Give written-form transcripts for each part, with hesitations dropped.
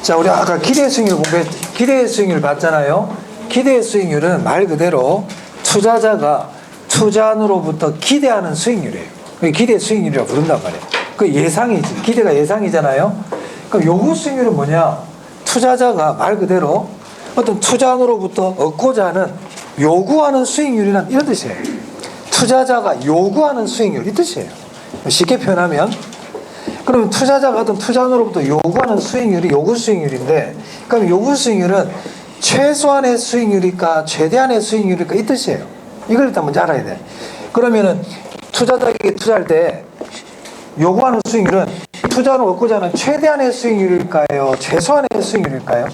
자, 우리 아까 기대 수익률 기대 수익률 봤잖아요. 기대 수익률은 말 그대로 투자자가 투자안으로부터 기대하는 수익률이에요. 그게 기대 수익률이라고 부른단 말이에요. 그 예상이지. 기대가 예상이잖아요. 그럼 요구 수익률은 뭐냐? 투자자가 말 그대로 어떤 투자안으로부터 얻고자 하는 요구하는 수익률이란 이런 뜻이에요. 투자자가 요구하는 수익률 이 뜻이에요. 쉽게 표현하면 그러면 투자자가 어떤 투자안으로부터 요구하는 수익률이 요구 수익률인데, 그럼 요구 수익률은 최소한의 수익률일까 최대한의 수익률일까 이 뜻이에요. 이걸 일단 먼저 알아야 돼. 그러면은 투자자에게 투자할 때 요구하는 수익률은 투자를 얻고자 하는 최대한의 수익률일까요? 최소한의 수익률일까요?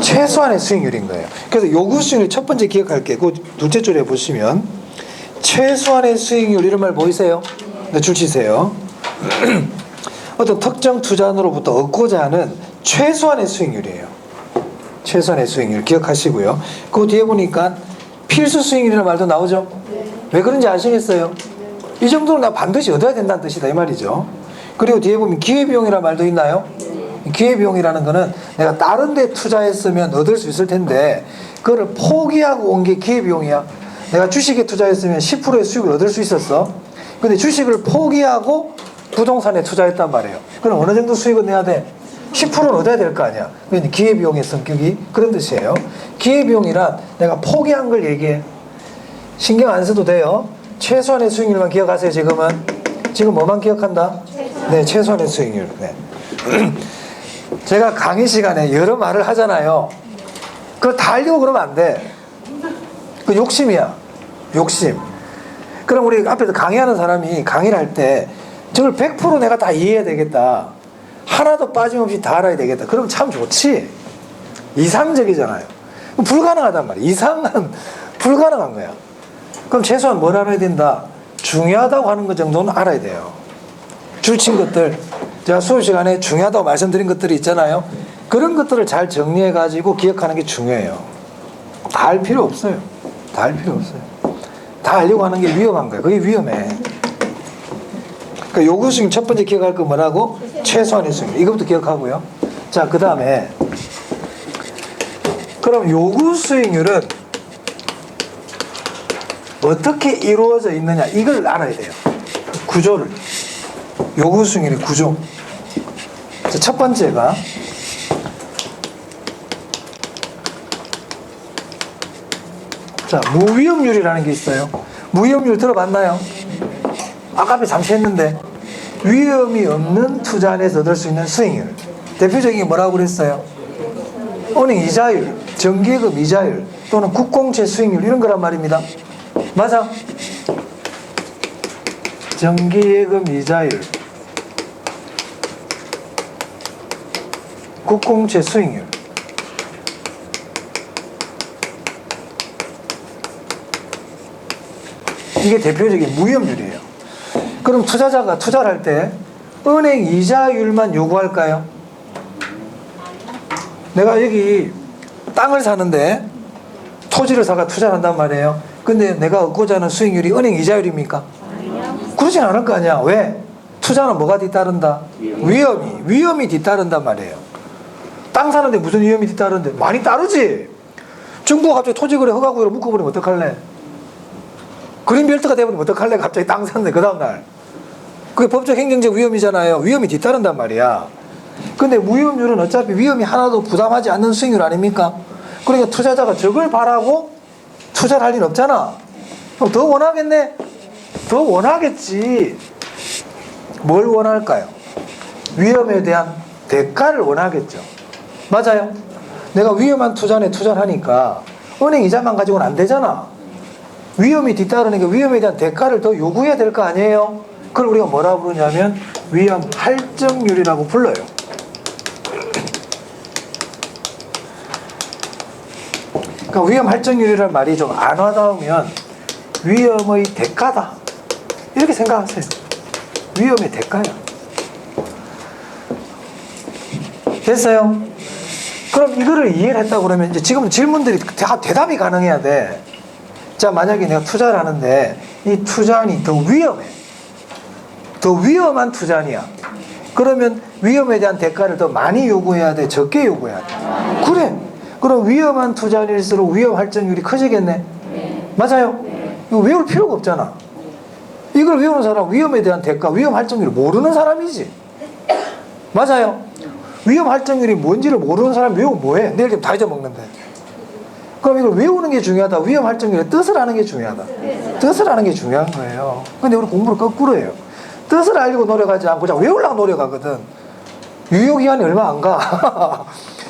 최소한의 수익률인 거예요. 그래서 요구 수익률 첫 번째 기억할게요. 그 둘째 줄에 보시면 최소한의 수익률 이런 말 보이세요? 네, 줄 치세요. 어떤 특정 투자안으로부터 얻고자 하는 최소한의 수익률이에요. 최소한의 수익률 기억하시고요. 그 뒤에 보니까 필수 수익률이라는 말도 나오죠. 왜 그런지 아시겠어요? 이 정도는 나 반드시 얻어야 된다는 뜻이다 이 말이죠. 그리고 뒤에 보면 기회비용이라는 말도 있나요? 기회비용이라는 거는 내가 다른 데 투자했으면 얻을 수 있을 텐데 그거를 포기하고 온 게 기회비용이야. 내가 주식에 투자했으면 10%의 수익을 얻을 수 있었어. 근데 주식을 포기하고 부동산에 투자했단 말이에요. 그럼 어느 정도 수익을 내야 돼? 10%는 얻어야 될 거 아니야. 그러니까 기회비용의 성격이 그런 뜻이에요. 기회비용이란 내가 포기한 걸 얘기해. 신경 안 써도 돼요. 최소한의 수익률만 기억하세요. 지금 뭐만 기억한다? 네, 최소한의 수익률. 네. 제가 강의 시간에 여러 말을 하잖아요. 그걸 다 하려고 그러면 안 돼. 그 욕심이야. 욕심. 그럼 우리 앞에서 강의하는 사람이 강의를 할 때 저걸 100% 내가 다 이해해야 되겠다. 하나도 빠짐없이 다 알아야 되겠다. 그러면 참 좋지. 이상적이잖아요. 불가능하단 말이야. 불가능한 거야. 그럼 최소한 뭘 알아야 된다? 중요하다고 하는 것 정도는 알아야 돼요. 줄친 것들, 제가 수업 시간에 중요하다고 말씀드린 것들이 있잖아요. 그런 것들을 잘 정리해가지고 기억하는 게 중요해요. 다 할 필요 없어요. 다 할 필요 없어요. 다 하려고 하는 게 위험한 거예요. 그게 위험해. 그러니까 요구 수익 첫 번째 기억할 거 뭐라고? 최소한의 수익. 이것부터 기억하고요. 자, 그 다음에 그럼 요구 수익률은 어떻게 이루어져 있느냐 이걸 알아야 돼요. 구조를. 요구 수익률의 구조. 자, 첫 번째가 자, 무위험률이라는 게 있어요. 무위험률 들어봤나요? 아까 앞에 잠시 했는데 위험이 없는 투자 안에서 얻을 수 있는 수익률. 대표적인 게 뭐라고 그랬어요? 은행 이자율, 정기예금 이자율 또는 국공채 수익률 이런 거란 말입니다. 맞아? 정기예금 이자율, 국공채 수익률. 이게 대표적인 무위험률이에요. 그럼 투자자가 투자를 할 때 은행 이자율만 요구할까요? 내가 여기 땅을 사는데 토지를 사가 투자를 한단 말이에요. 근데 내가 얻고자 하는 수익률이 은행 이자율입니까? 그러진 않을 거 아니야. 왜? 투자는 뭐가 뒤따른다? 위험이 뒤따른단 말이에요. 땅 사는데 무슨 위험이 뒤따르는데? 많이 따르지. 정부가 갑자기 토지거래 허가구역으로 묶어버리면 어떡할래? 그린벨트가 되면 어떡할래? 갑자기 땅 샀는데 그 다음날. 그게 법적 행정적 위험이잖아요. 위험이 뒤따른단 말이야. 근데 무위험률은 어차피 위험이 하나도 부담하지 않는 수익률 아닙니까? 그러니까 투자자가 저걸 바라고 투자를 할 일 없잖아. 그럼 더 원하겠네? 더 원하겠지. 뭘 원할까요? 위험에 대한 대가를 원하겠죠. 맞아요? 내가 위험한 투자에 투자를 하니까 은행 이자만 가지고는 안 되잖아. 위험이 뒤따르니까 위험에 대한 대가를 더 요구해야 될 거 아니에요? 그걸 우리가 뭐라고 부르냐면 위험 할증률이라고 불러요. 그러니까 위험 할증률이라는 말이 좀 안 와닿으면 위험의 대가다 이렇게 생각하세요. 위험의 대가야. 됐어요? 그럼 이거를 이해를 했다 그러면 이제 지금 질문들이 다 대답이 가능해야 돼. 자, 만약에 내가 투자를 하는데 이 투자안이 더 위험해. 더 위험한 투자안이야. 그러면 위험에 대한 대가를 더 많이 요구해야 돼? 적게 요구해야 돼? 그래. 그럼 위험한 투자일수록 위험 할증률이 커지겠네? 맞아요? 이거 외울 필요가 없잖아. 이걸 외우는 사람은 위험에 대한 대가, 위험 할증률을 모르는 사람이지. 맞아요? 위험 할증률이 뭔지를 모르는 사람이 외우면 뭐해? 내일 되면 다 잊어먹는데. 그럼 이걸 외우는 게 중요하다. 위험 할증률의 뜻을 아는 게 중요하다. 뜻을 아는 게 중요한 거예요. 근데 우리 공부를 거꾸로 해요. 뜻을 알려고 노력하지 않고 그냥 외우려고 노력하거든. 유효기간이 얼마 안 가.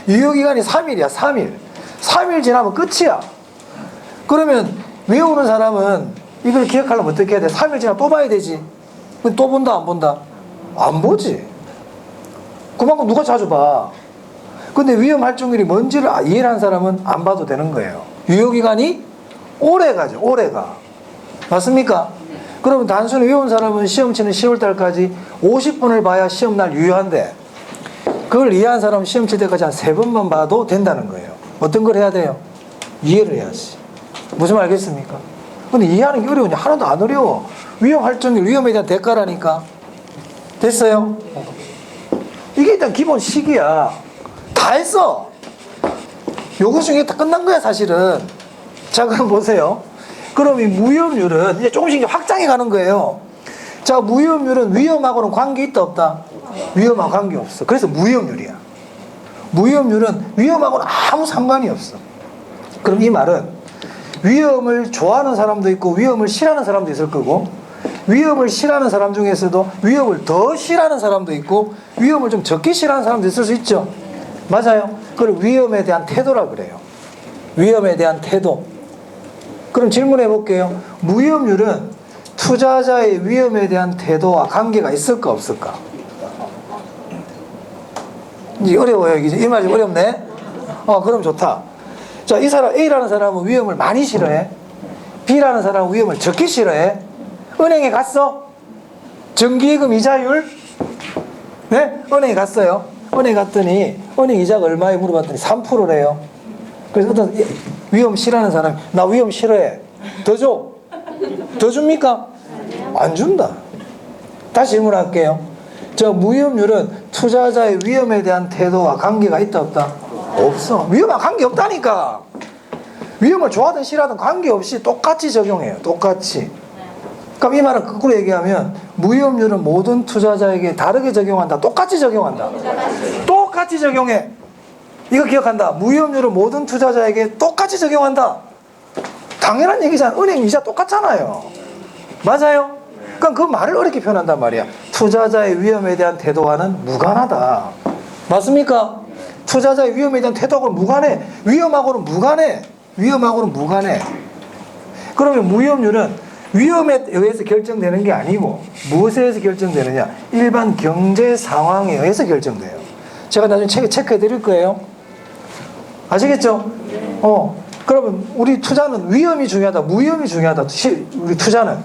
유효기간이 3일이야. 3일. 3일 지나면 끝이야. 그러면 외우는 사람은 이걸 기억하려면 어떻게 해야 돼? 3일 지나면 또 봐야 되지. 또 본다 안 본다? 안 보지. 그만큼 누가 자주 봐. 근데 위험 할증률이 뭔지를 이해를 한 사람은 안 봐도 되는 거예요. 유효기간이 오래 가죠. 오래 가. 맞습니까? 그러면 단순히 외운 사람은 시험 치는 10월달까지 50분을 봐야 시험날 유효한데, 그걸 이해한 사람은 시험 칠 때까지 한 3번만 봐도 된다는 거예요. 어떤 걸 해야 돼요? 이해를 해야지. 무슨 말 알겠습니까? 근데 이해하는 게 어려우냐? 하나도 안 어려워. 위험 할증률, 위험에 대한 대가라니까. 됐어요? 이게 일단 기본 식이야. 다 했어. 요거 중에 다 끝난 거야, 사실은. 자, 그럼 보세요. 그럼 이 무위험률은 이제 조금씩 이제 확장해 가는 거예요. 자, 무위험률은 위험하고는 관계 있다, 없다? 위험하고 관계 없어. 그래서 무위험률이야. 무위험률은 위험하고는 아무 상관이 없어. 그럼 이 말은 위험을 좋아하는 사람도 있고 위험을 싫어하는 사람도 있을 거고, 위험을 싫어하는 사람 중에서도 위험을 더 싫어하는 사람도 있고 위험을 좀 적게 싫어하는 사람도 있을 수 있죠. 맞아요. 그걸 위험에 대한 태도라 그래요. 위험에 대한 태도. 그럼 질문해 볼게요. 무위험률은 투자자의 위험에 대한 태도와 관계가 있을까 없을까? 이제 어려워요. 이 말 좀 어렵네. 그럼 좋다. 자, 이 사람 A라는 사람은 위험을 많이 싫어해. B라는 사람은 위험을 적게 싫어해. 은행에 갔어? 정기예금 이자율? 네? 은행에 갔어요. 은행 갔더니 은행 이자가 얼마에 물어봤더니 3%래요. 그래서 어떤 위험 싫어하는 사람이 나 위험 싫어해. 더 줘. 더 줍니까? 안 준다. 다시 질문할게요. 저 무위험률은 투자자의 위험에 대한 태도와 관계가 있다 없다? 없어. 위험한 관계 없다니까. 위험을 좋아하든 싫어하든 관계없이 똑같이 적용해요. 똑같이. 그럼 이 말은 거꾸로 얘기하면 무위험률은 모든 투자자에게 다르게 적용한다. 똑같이 적용한다. 똑같이 적용해. 이거 기억한다. 무위험률은 모든 투자자에게 똑같이 적용한다. 당연한 얘기잖아. 은행 이자 똑같잖아요. 맞아요? 그럼 그 말을 어렵게 표현한단 말이야. 투자자의 위험에 대한 태도와는 무관하다. 맞습니까? 투자자의 위험에 대한 태도하고는 무관해. 위험하고는 무관해. 위험하고는 무관해. 그러면 무위험률은 위험에 의해서 결정되는 게 아니고 무엇에 의해서 결정되느냐? 일반 경제 상황에 의해서 결정돼요. 제가 나중에 책에 체크해 드릴 거예요. 아시겠죠? 그러면 우리 투자는 위험이 중요하다, 무위험이 중요하다. 우리 투자는.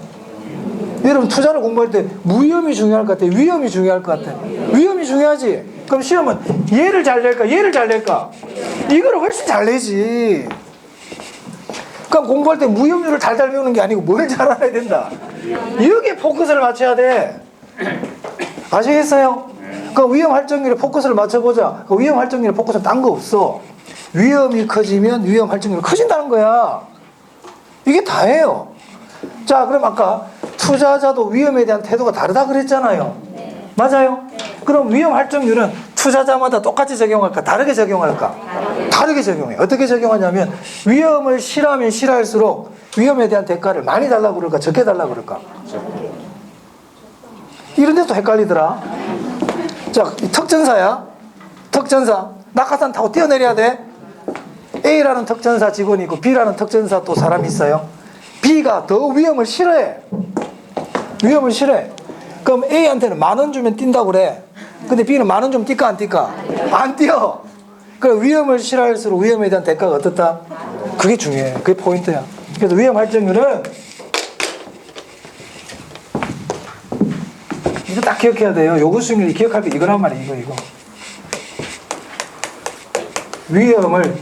여러분 투자를 공부할 때 무위험이 중요할 것 같아? 위험이 중요할 것 같아? 위험이 중요하지. 그럼 시험은 얘를 잘 낼까? 얘를 잘 낼까? 이거를 훨씬 잘 내지. 그럼 공부할 때 무위험률을 달달 배우는 게 아니고 뭘 잘 알아야 된다. 여기에 포커스를 맞춰야 돼. 아시겠어요? 그 위험 할증률에 포커스를 맞춰보자. 그 위험 할증률에 포커스는 딴 거 없어. 위험이 커지면 위험 할증률이 커진다는 거야. 이게 다예요. 자, 그럼 아까 투자자도 위험에 대한 태도가 다르다 그랬잖아요. 맞아요? 그럼 위험 할증률은 투자자마다 똑같이 적용할까? 다르게 적용할까? 다르게 적용해. 어떻게 적용하냐면 위험을 싫어하면 싫어할수록 위험에 대한 대가를 많이 달라고 그럴까? 적게 달라고 그럴까? 이런 데도 헷갈리더라. 자, 턱전사야. 턱전사. 낙하산 타고 뛰어내려야 돼. A라는 턱전사 직원이 있고 B라는 턱전사 또 사람이 있어요. B가 더 위험을 싫어해. 위험을 싫어해. 그럼 A한테는 10,000원 주면 뛴다고 그래. 근데 B는 10,000원 주면 뛸까 안 뛸까? 안 뛰어. 그럼 위험을 싫어할수록 위험에 대한 대가가 어떻다? 그게 중요해. 그게 포인트야. 그래서 위험 할증률은 이거 딱 기억해야 돼요. 요구 수익률이 기억할 게 이거란 말이에요. 이거. 위험을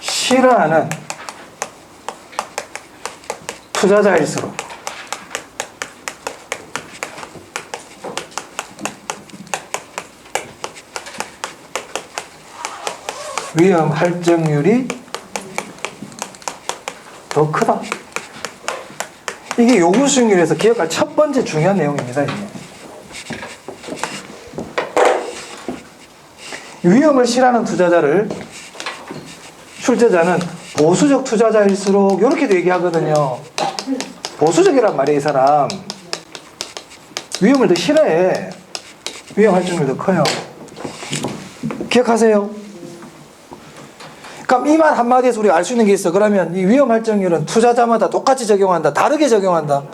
싫어하는 투자자일수록 위험 할증률이 더 크다. 이게 요구 수익률에서 기억할 첫 번째 중요한 내용입니다. 이게. 위험을 싫어하는 투자자를 출제자는 보수적 투자자일수록 이렇게도 얘기하거든요. 보수적이란 말이에요. 이 사람 위험을 더 싫어해. 위험 할증률이 더 커요. 기억하세요. 그럼 이 말 한마디에서 우리가 알 수 있는 게 있어. 그러면 이 위험 할증률은 투자자마다 똑같이 적용한다, 다르게 적용한다?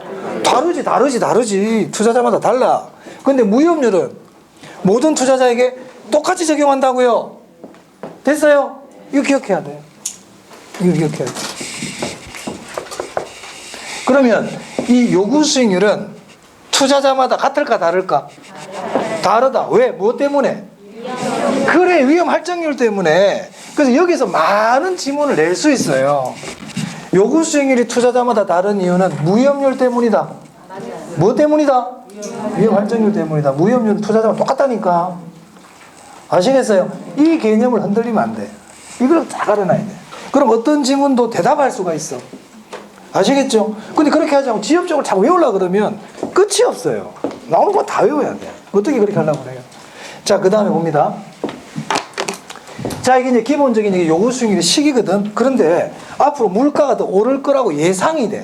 다르지. 투자자마다 달라. 근데 무위험률은 모든 투자자에게 똑같이 적용한다고요. 됐어요? 이거 기억해야 돼요. 이거 기억해야 돼요. 그러면 이 요구 수익률은 투자자마다 같을까 다를까? 다르다. 왜? 무엇 때문에? 그래, 위험 할증률 때문에. 그래서 여기서 많은 지문을 낼 수 있어요. 요구 수익률이 투자자마다 다른 이유는 무위험률 때문이다. 뭐 때문이다? 위험 할증률 때문이다. 무위험률은 투자자마다 똑같다니까. 아시겠어요? 이 개념을 흔들리면 안 돼. 이걸 딱 알아놔야 돼. 그럼 어떤 지문도 대답할 수가 있어. 아시겠죠? 근데 그렇게 하지 않고 지엽적으로 자꾸 외우려고 그러면 끝이 없어요. 나오는 거 다 외워야 돼. 어떻게 그렇게 하려고 그래요? 자, 그 다음에 봅니다. 자, 이게 이제 기본적인 이게 요구 수익률의 식이거든. 그런데 앞으로 물가가 더 오를 거라고 예상이 돼.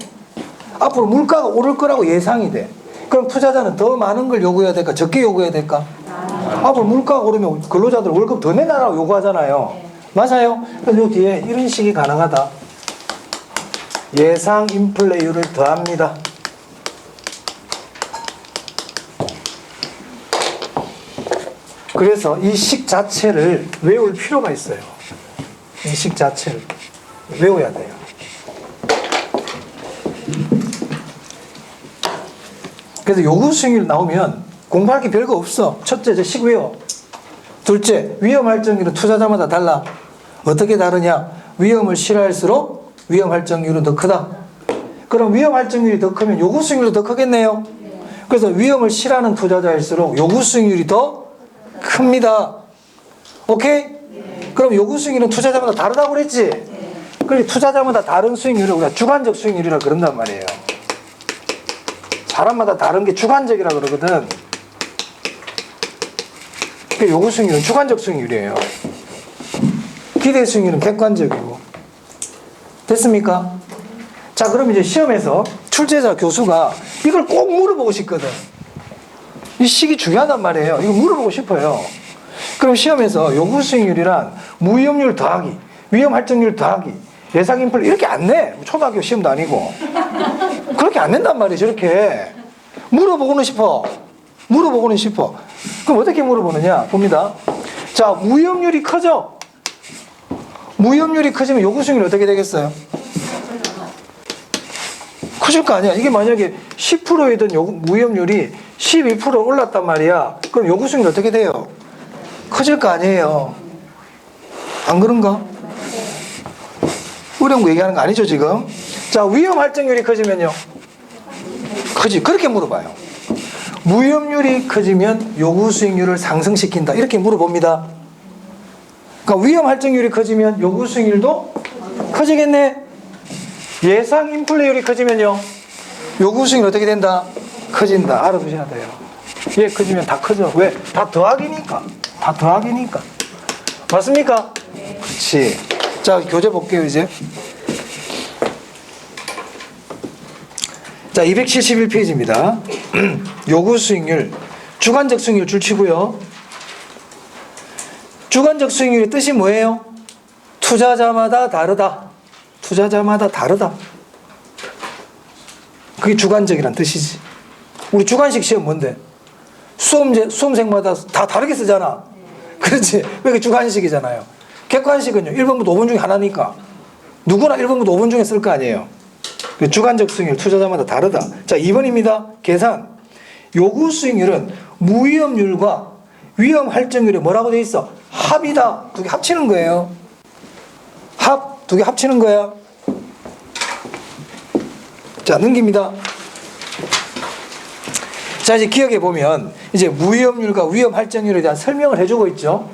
앞으로 물가가 오를 거라고 예상이 돼. 그럼 투자자는 더 많은 걸 요구해야 될까? 적게 요구해야 될까? 앞으로 물가가 오르면 근로자들 월급 더 내놔라고 요구하잖아요. 맞아요? 그래서 요 뒤에 이런 식이 가능하다. 예상 인플레이율을 더합니다. 그래서 이 식 자체를 외울 필요가 있어요. 이 식 자체를 외워야 돼요. 그래서 요구 수익률 나오면 공부할 게 별거 없어. 첫째, 식 외워. 둘째, 위험 할증률은 투자자마다 달라. 어떻게 다르냐? 위험을 싫어할수록 위험 할증률은 더 크다. 그럼 위험 할증률이 더 크면 요구 수익률도 더 크겠네요. 그래서 위험을 싫어하는 투자자일수록 요구 수익률이 더 큽니다. 오케이? 그럼 요구 수익률은 투자자마다 다르다고 그랬지? 그래서 투자자마다 다른 수익률을 우리가 주관적 수익률이라 그런단 말이에요. 사람마다 다른 게 주관적이라 그러거든. 그 요구 수익률은 주관적 수익률이에요. 기대 수익률은 객관적이고. 됐습니까? 자, 그럼 이제 시험에서 출제자 교수가 이걸 꼭 물어보고 싶거든. 이 식이 중요하단 말이에요. 이거 물어보고 싶어요. 그럼 시험에서 요구 수익률이란 무위험률 더하기, 위험 할증률 더하기, 예상 인플레 이렇게 안 내. 초등학교 시험도 아니고. 그렇게 안 낸단 말이에요. 저렇게. 물어보고는 싶어. 그럼 어떻게 물어보느냐? 봅니다. 자, 무위험률이 커져. 무위험률이 커지면 요구 수익률이 어떻게 되겠어요? 커질 거 아니야. 이게 만약에 10%이던 무위험률이 12% 올랐단 말이야. 그럼 요구 수익률이 어떻게 돼요? 커질 거 아니에요. 안 그런가? 어려운 거 얘기하는 거 아니죠, 지금? 자, 위험 할증률이 커지면요? 그렇게 물어봐요. 무위험률이 커지면 요구 수익률을 상승시킨다. 이렇게 물어봅니다. 그러니까 위험 할증률이 커지면 요구 수익률도 커지겠네. 예상 인플레이율이 커지면요? 요구 수익률 어떻게 된다? 커진다. 알아두셔야 돼요. 얘 커지면 다 커져. 왜? 다 더하기니까. 맞습니까? 그렇지. 자, 교재 볼게요, 이제. 자, 271페이지입니다. 요구 수익률, 주관적 수익률 줄치고요. 주관적 수익률의 뜻이 뭐예요? 투자자마다 다르다. 그게 주관적이란 뜻이지. 우리 주관식 시험 뭔데? 수험생마다 다 다르게 쓰잖아. 그렇지? 그게 주관식이잖아요. 객관식은요, 1번부터 5번 중에 하나니까 누구나 1번부터 5번 중에 쓸 거 아니에요. 주관적 수익률, 투자자마다 다르다. 자, 2번입니다. 계산. 요구 수익률은 무위험률과 위험 할증률에 뭐라고 돼 있어? 합이다. 두 개 합치는 거예요. 두 개 합치는 거야. 자, 넘깁니다. 자, 이제 기억해 보면 이제 무위험률과 위험할정률에 대한 설명을 해주고 있죠.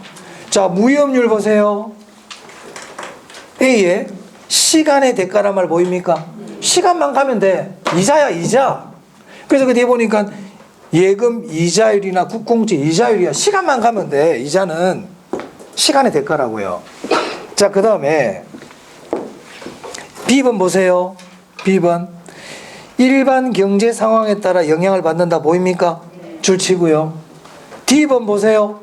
자, 무위험률 보세요. A에 시간의 대가란 말 보입니까? 시간만 가면 돼. 이자야, 이자. 그래서 그 뒤에 보니까 예금 이자율이나 국공채 이자율이야. 시간만 가면 돼. 이자는 시간의 대가라고요. 자, 그 다음에 B번 보세요. B번. 일반 경제 상황에 따라 영향을 받는다 보입니까? 줄치고요. D번 보세요.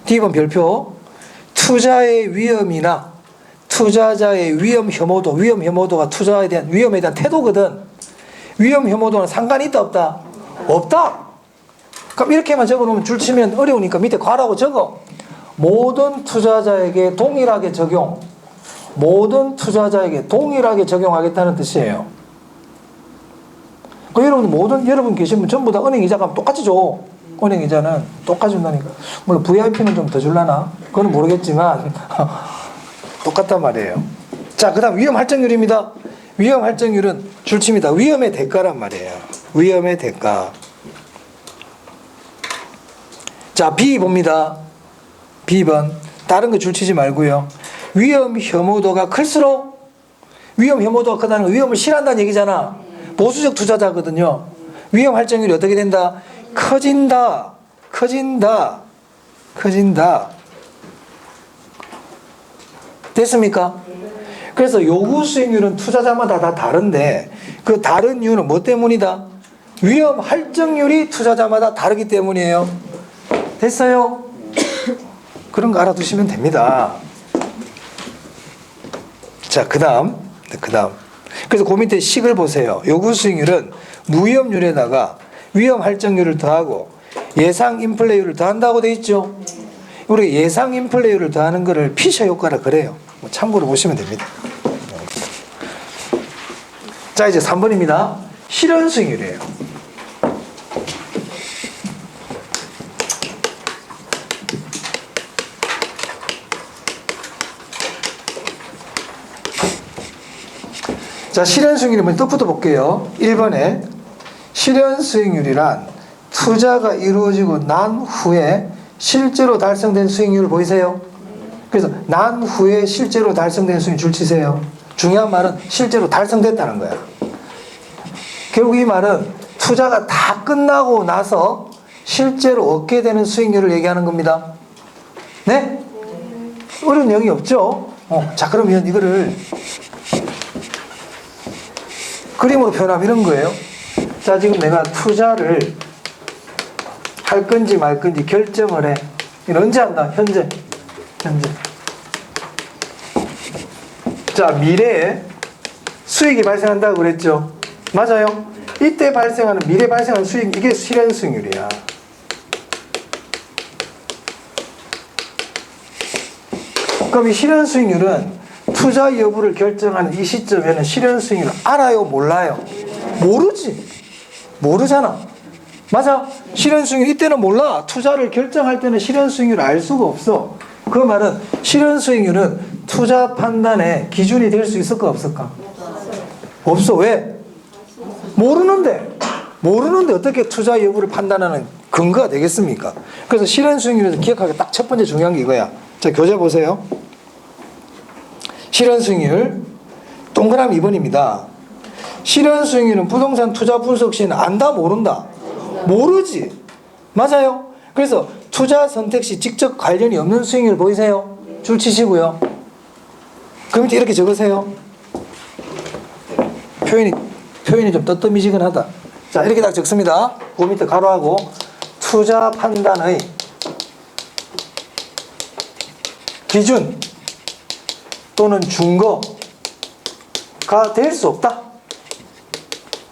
D번 별표. 투자의 위험이나 투자자의 위험 혐오도가 투자에 대한 위험에 대한 태도거든. 위험 혐오도는 상관이 있다 없다? 없다. 그럼 이렇게만 적어놓으면 줄치면 어려우니까 밑에 괄호하고 적어. 모든 투자자에게 동일하게 적용. 모든 투자자에게 동일하게 적용하겠다는 뜻이에요. 그 여러분 계신 분 전부 다 은행 이자 가면 똑같이 줘. 은행 이자는 똑같이 준다니까. 물론 VIP는 좀 더 줄라나? 그건 모르겠지만 똑같단 말이에요. 자, 그 다음 위험 할증률입니다. 위험 할증률은 줄칩니다. 위험의 대가란 말이에요. 위험의 대가. 자, B 봅니다. B번. 다른 거 줄치지 말고요. 위험 혐오도가 클수록, 위험 혐오도가 크다는 건 위험을 싫어한다는 얘기잖아. 보수적 투자자거든요. 위험 할증률이 어떻게 된다? 커진다. 됐습니까? 그래서 요구 수익률은 투자자마다 다 다른데 그 다른 이유는 뭐 때문이다? 위험 할증률이 투자자마다 다르기 때문이에요. 됐어요? 그런 거 알아두시면 됩니다. 자, 그 다음. 그래서 그 밑에 식을 보세요. 요구 수익률은 무위험률에다가 위험 할증률을 더하고 예상 인플레이율을 더한다고 돼 있죠. 우리 예상 인플레이율을 더하는 거를 피셔 효과라 그래요. 참고로 보시면 됩니다. 자, 이제 3번입니다. 실현 수익률이에요. 자, 실현 수익률이 먼저 떡부터 볼게요. 1번에 실현 수익률이란 투자가 이루어지고 난 후에 실제로 달성된 수익률 보이세요? 그래서 난 후에 실제로 달성된 수익률 줄치세요. 중요한 말은 실제로 달성됐다는 거야. 결국 이 말은 투자가 다 끝나고 나서 실제로 얻게 되는 수익률을 얘기하는 겁니다. 네? 어려운 내용이 없죠? 자, 그러면 이거를 그림으로 표현하면 이런 거예요. 자, 지금 내가 투자를 할 건지 말 건지 결정을 해. 이건 언제 한다? 현재. 자, 미래에 수익이 발생한다고 그랬죠? 맞아요. 이때 발생하는, 미래 발생하는 수익, 이게 실현 수익률이야. 그럼 이 실현 수익률은 투자 여부를 결정하는 이 시점에는 실현 수익률을 알아요? 몰라요? 모르지. 모르잖아. 맞아. 실현 수익률 이때는 몰라. 투자를 결정할 때는 실현 수익률을 알 수가 없어. 그 말은 실현 수익률은 투자 판단의 기준이 될 수 있을까 없을까? 없어. 왜? 모르는데 어떻게 투자 여부를 판단하는 근거가 되겠습니까? 그래서 실현 수익률에서 기억하기 딱 첫 번째 중요한 게 이거야. 자, 교재 보세요. 실현 수익률 동그라미 2번입니다. 실현 수익률은 부동산 투자 분석 시에는 안다 모른다? 모르지. 맞아요. 그래서 투자 선택 시 직접 관련이 없는 수익률 보이세요? 줄 치시고요. 그 밑에 이렇게 적으세요. 표현이 좀 뜨뜨미지근하다. 자, 이렇게 딱 적습니다. 그 밑에 가로하고 투자 판단의 기준 또는 준거가 될 수 없다.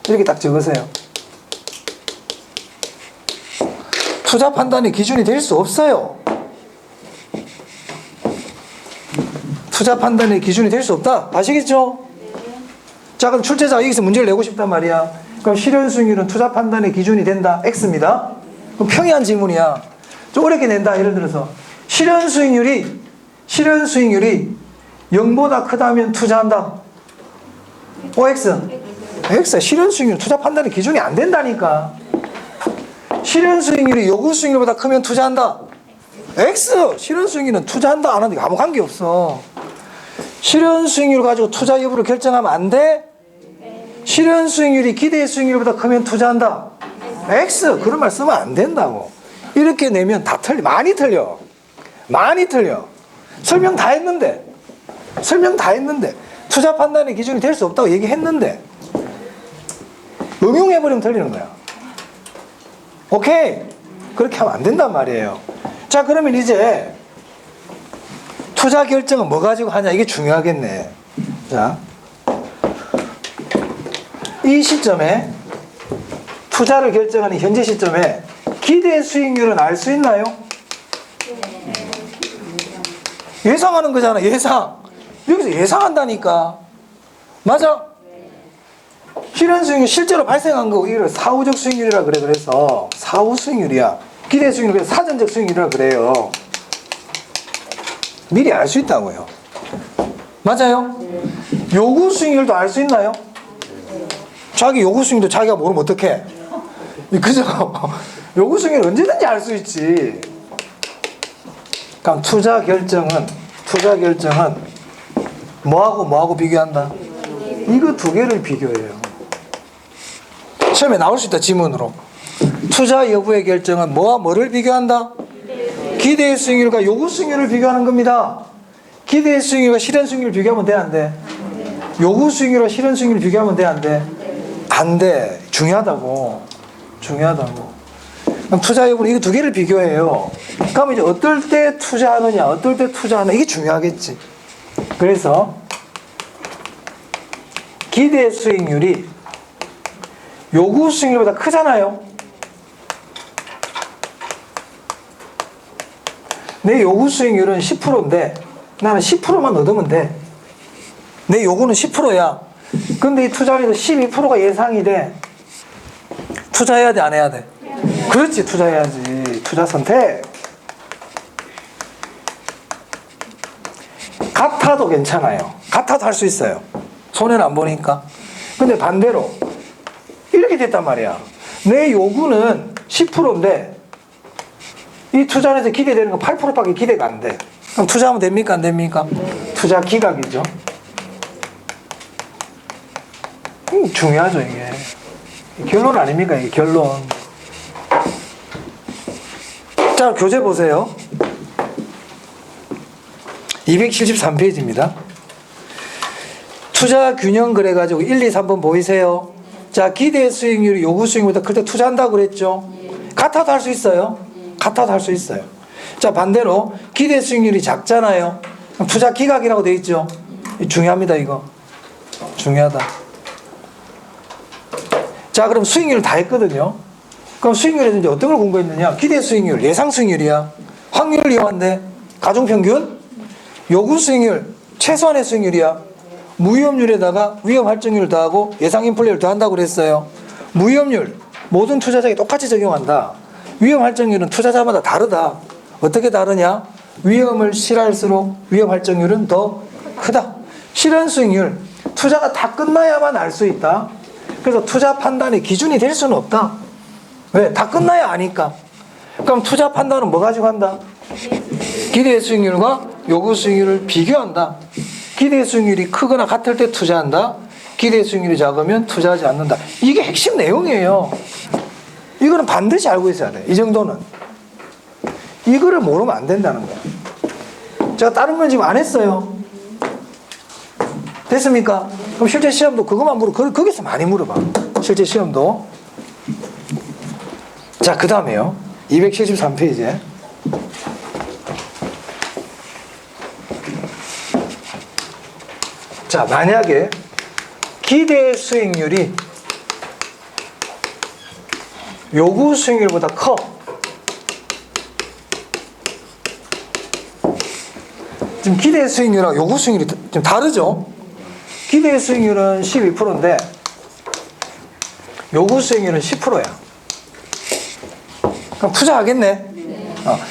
이렇게 딱 적으세요. 투자 판단의 기준이 될 수 없어요. 투자 판단의 기준이 될 수 없다. 아시겠죠? 자, 그럼 출제자가 여기서 문제를 내고 싶단 말이야. 그럼 실현 수익률은 투자 판단의 기준이 된다. X입니다. 그럼 평이한 질문이야. 좀 어렵게 낸다. 예를 들어서 실현 수익률이 0보다 크다면 투자한다. OX. X. 실현 수익률 투자 판단의 기준이 안 된다니까. 실현 수익률이 요구 수익률보다 크면 투자한다. X. 실현 수익률은 투자한다 안 한다 아무 관계 없어. 실현 수익률 가지고 투자 여부를 결정하면 안 돼. 실현 수익률이 기대 수익률보다 크면 투자한다. X. 그런 말 쓰면 안 된다고. 이렇게 내면 다 틀려. 많이 틀려. 설명 다 했는데 투자 판단의 기준이 될 수 없다고 얘기했는데 응용해버리면 틀리는 거야. 오케이? 그렇게 하면 안 된단 말이에요. 자, 그러면 이제 투자 결정은 뭐 가지고 하냐, 이게 중요하겠네. 자, 이 시점에 투자를 결정하는 현재 시점에 기대 수익률은 알 수 있나요? 예상하는 거잖아. 예상. 여기서 예상한다니까. 맞아? 실현 수익률 실제로 발생한 거 이걸 사후적 수익률이라 그래. 그래서 사후 수익률이야. 기대 수익률 사전적 수익률이라 그래요. 미리 알 수 있다고요. 맞아요? 요구 수익률도 알 수 있나요? 자기 요구 수익률도 자기가 모르면 어떡해? 그죠? 요구 수익률 언제든지 알 수 있지. 그럼 투자 결정은 뭐하고 비교한다? 이거 두 개를 비교해요. 시험에 나올 수 있다, 지문으로. 투자 여부의 결정은 뭐와 뭐를 비교한다? 기대 수익률과 요구 수익률을 비교하는 겁니다. 기대 수익률과 실현 수익률을 비교하면 돼, 안 돼? 요구 수익률과 실현 수익률을 비교하면 돼, 안 돼? 안 돼. 중요하다고. 그럼 투자 여부는 이거 두 개를 비교해요. 그럼 이제 어떨 때 투자하느냐, 어떨 때 투자하느냐, 이게 중요하겠지. 그래서 기대 수익률이 요구 수익률보다 크잖아요. 내 요구 수익률은 10%인데 나는 10%만 얻으면 돼. 내 요구는 10%야. 근데 이 투자에서 12%가 예상이 돼. 투자해야 돼, 안 해야 돼? 그렇지, 투자해야지. 투자 선택. 같아도 괜찮아요. 같아도 할 수 있어요. 손해는 안 보니까. 근데 반대로 이렇게 됐단 말이야. 내 요구는 10%인데 이 투자에서 기대되는 건 8%밖에 기대가 안 돼. 그럼 투자하면 됩니까, 안 됩니까? 투자 기각이죠. 중요하죠, 이게. 결론 아닙니까, 이게 결론. 자, 교재 보세요. 273페이지입니다. 투자 균형 그래가지고 1, 2, 3번 보이세요? 자, 기대 수익률이 요구 수익률보다 클 때 투자한다고 그랬죠? 같아도 할 수 있어요. 자, 반대로 기대 수익률이 작잖아요. 투자 기각이라고 돼 있죠? 중요합니다, 이거. 중요하다. 자, 그럼 수익률을 다 했거든요. 그럼 수익률에서 이제 어떤 걸 공부했느냐? 기대 수익률, 예상 수익률이야. 확률을 이용한대. 가중평균, 요구 수익률, 최소한의 수익률이야. 무위험률에다가 위험 할증률을 더하고 예상 인플레이를 더한다고 그랬어요. 무위험률, 모든 투자자에게 똑같이 적용한다. 위험 할증률은 투자자마다 다르다. 어떻게 다르냐? 위험을 실할수록 위험 할증률은 더 크다. 실현 수익률, 투자가 다 끝나야만 알 수 있다. 그래서 투자 판단의 기준이 될 수는 없다. 왜? 다 끝나야 아니까. 그럼 투자 판단은 뭐 가지고 한다? 기대 수익률과 요구 수익률을 비교한다. 기대 수익률이 크거나 같을 때 투자한다. 기대 수익률이 작으면 투자하지 않는다. 이게 핵심 내용이에요. 이거는 반드시 알고 있어야 돼. 이 정도는. 이거를 모르면 안 된다는 거야. 제가 다른 건 지금 안 했어요. 됐습니까? 그럼 실제 시험도 그것만 거기서 많이 물어봐. 실제 시험도. 자, 그 다음에요. 273페이지에. 자, 만약에 기대 수익률이 요구 수익률보다 커. 지금 기대 수익률하고 요구 수익률이 좀 다르죠? 기대 수익률은 12%인데 요구 수익률은 10%야. 그럼 투자하겠네?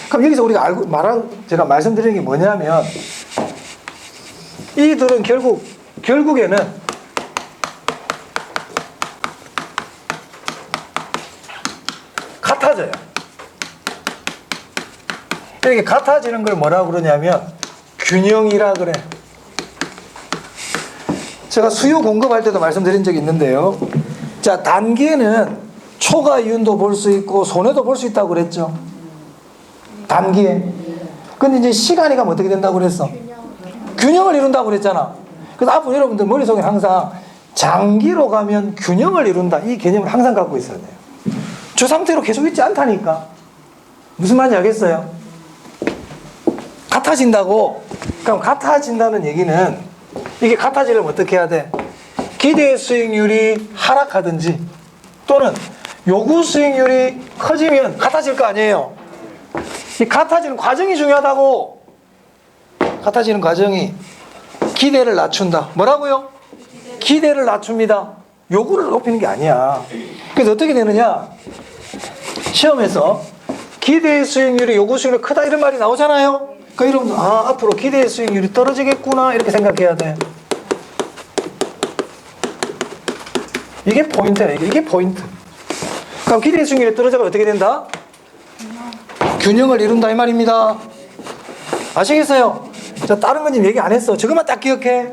그럼 여기서 우리가 제가 말씀드리는 게 뭐냐면, 이들은 결국에는 같아져요. 이렇게 같아지는 걸 뭐라고 그러냐면 균형이라 그래. 제가 수요 공급할 때도 말씀드린 적이 있는데요. 자, 단기에는 초과 이윤도 볼 수 있고 손해도 볼 수 있다고 그랬죠. 단기에. 근데 이제 시간이 가면 어떻게 된다고 그랬어? 균형을 이룬다고 그랬잖아. 그래서 앞으로 여러분들 머릿속에 항상 장기로 가면 균형을 이룬다, 이 개념을 항상 갖고 있어야 돼요. 저 상태로 계속 있지 않다니까. 무슨 말인지 알겠어요? 같아진다고. 그럼 같아진다는 얘기는, 이게 같아지려면 어떻게 해야 돼? 기대 수익률이 하락하든지 또는 요구 수익률이 커지면 같아질 거 아니에요. 이 같아지는 과정이 중요하다고. 같아지는 과정이 기대를 낮춘다. 뭐라고요? 기대를 낮춥니다. 요구를 높이는 게 아니야. 그래서 어떻게 되느냐? 시험에서 기대 수익률이 요구 수익률이 크다 이런 말이 나오잖아요. 그러니까 여러분들, 앞으로 기대 수익률이 떨어지겠구나 이렇게 생각해야 돼. 이게 포인트야. 이게 포인트. 그럼 기대 수익률이 떨어져가 어떻게 된다? 균형을 이룬다 이 말입니다. 아시겠어요? 자, 다른 건 지금 얘기 안 했어. 저것만 딱 기억해.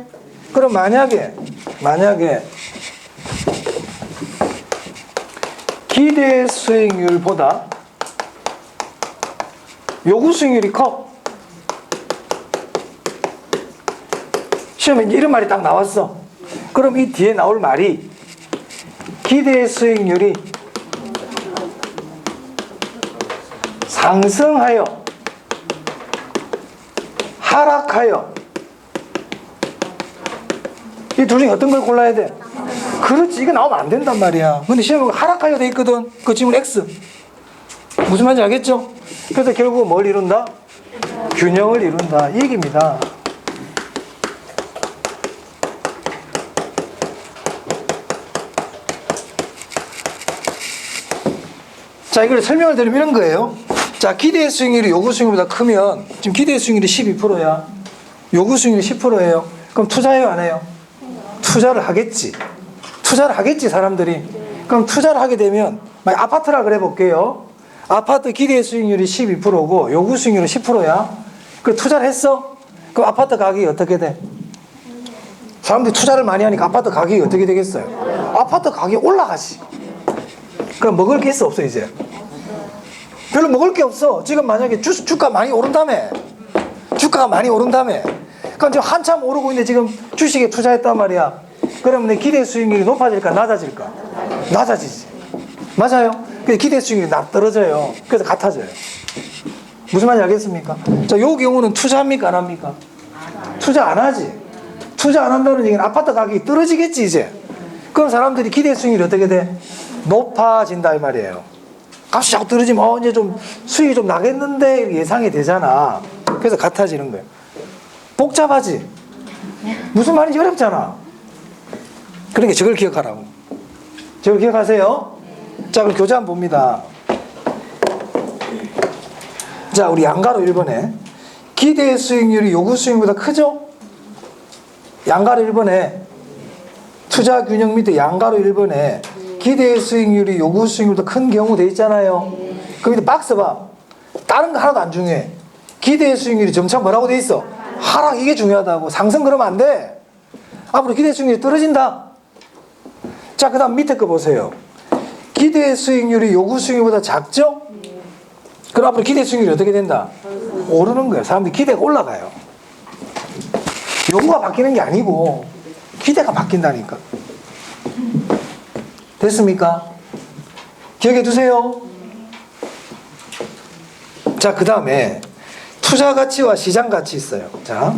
그럼 만약에 기대 수익률보다 요구 수익률이 커. 시험에 이런 말이 딱 나왔어. 그럼 이 뒤에 나올 말이 기대 수익률이 상승하여 하락하여, 이 둘 중에 어떤 걸 골라야 돼? 그렇지, 이거 나오면 안 된단 말이야. 근데 시험에 하락하여 돼 있거든. 그 지문 X. 무슨 말인지 알겠죠? 그래서 결국 뭘 이룬다? 균형을 이룬다, 이 얘기입니다. 자, 이걸 설명을 드리면 이런 거예요. 자, 기대 수익률이 요구 수익률보다 크면, 지금 기대 수익률이 12%야. 요구 수익률이 10%예요. 그럼 투자해요, 안 해요? 투자를 하겠지. 투자를 하겠지, 사람들이. 그럼 투자를 하게 되면, 만약 아파트라 그래 볼게요. 아파트 기대 수익률이 12%고 요구 수익률은 10%야. 그 투자를 했어? 그럼 아파트 가격이 어떻게 돼? 사람들이 투자를 많이 하니까 아파트 가격이 어떻게 되겠어요? 아파트 가격이 올라가지. 그럼 먹을 게 있어, 없어, 이제? 별로 먹을 게 없어. 지금 만약에 주가 많이 오른다며. 주가가 많이 오른다며. 그럼 지금 한참 오르고 있는데 지금 주식에 투자했단 말이야. 그러면 내 기대 수익률이 높아질까, 낮아질까? 낮아지지. 맞아요? 그래서 기대 수익률이 떨어져요. 그래서 같아져요. 무슨 말인지 알겠습니까? 자, 요 경우는 투자합니까, 안 합니까? 투자 안 하지. 투자 안 한다는 얘기는 아파트 가격이 떨어지겠지, 이제. 그럼 사람들이 기대 수익률이 어떻게 돼? 높아진다 이 말이에요. 값이 자꾸 떨어지면 이제 좀 수익이 좀 나겠는데 이렇게 예상이 되잖아. 그래서 같아지는 거예요. 복잡하지? 무슨 말인지 어렵잖아. 그러니까 저걸 기억하라고. 저걸 기억하세요. 자, 그럼 교재 한번 봅니다. 자, 우리 양가로 1번에 기대 수익률이 요구 수익률보다 크죠? 양가로 1번에 투자 균형 밑에 양가로 1번에 기대 수익률이 요구 수익률보다 큰 경우 돼 있잖아요. 그 밑에 박스 봐. 다른 거 하나도 안 중요해. 기대 수익률이 점차 뭐라고 돼 있어? 하락, 이게 중요하다고. 상승 그러면 안 돼. 앞으로 기대 수익률이 떨어진다. 자, 그 다음 밑에 거 보세요. 기대 수익률이 요구 수익률보다 작죠? 그럼 앞으로 기대 수익률이 어떻게 된다? 오르는 거예요. 사람들이 기대가 올라가요. 요구가 바뀌는 게 아니고 기대가 바뀐다니까. 됐습니까? 기억해 두세요. 자, 그 다음에 투자 가치와 시장 가치 있어요. 자,